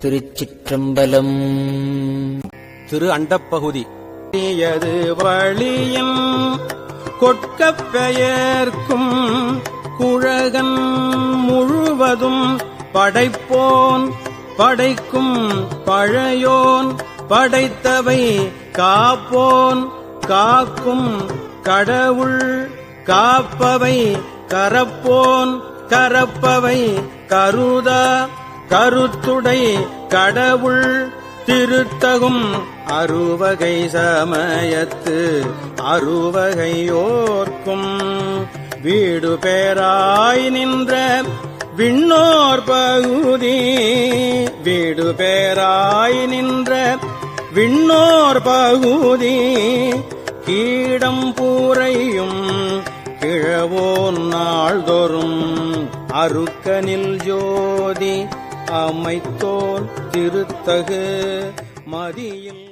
திருச்சிற்றம்பலம். திரு அண்டப்பகுதி. வழியும் கொட்கப் பெயர்க்கும் குழகன் முழுவதும் படைப்போன் படைக்கும் பழையோன் படைத்தவை காப்போன் காக்கும் கடவுள் காப்பவை கரப்போன் கரப்பவை கருதா கருத்துடை கடவுள் திருத்தகும் அறுவகை சமயத்து அறுவகையோர்க்கும் வீடு பேராய் நின்ற விண்ணோர் பகுதி வீடு பேராய் நின்ற விண்ணோர் பகுதி கீடம் பூரையும் கிழவோன் நாள்தோறும் அருக்கனில் ஜோதி அமைத்தோன் திருத்தகு மதியில்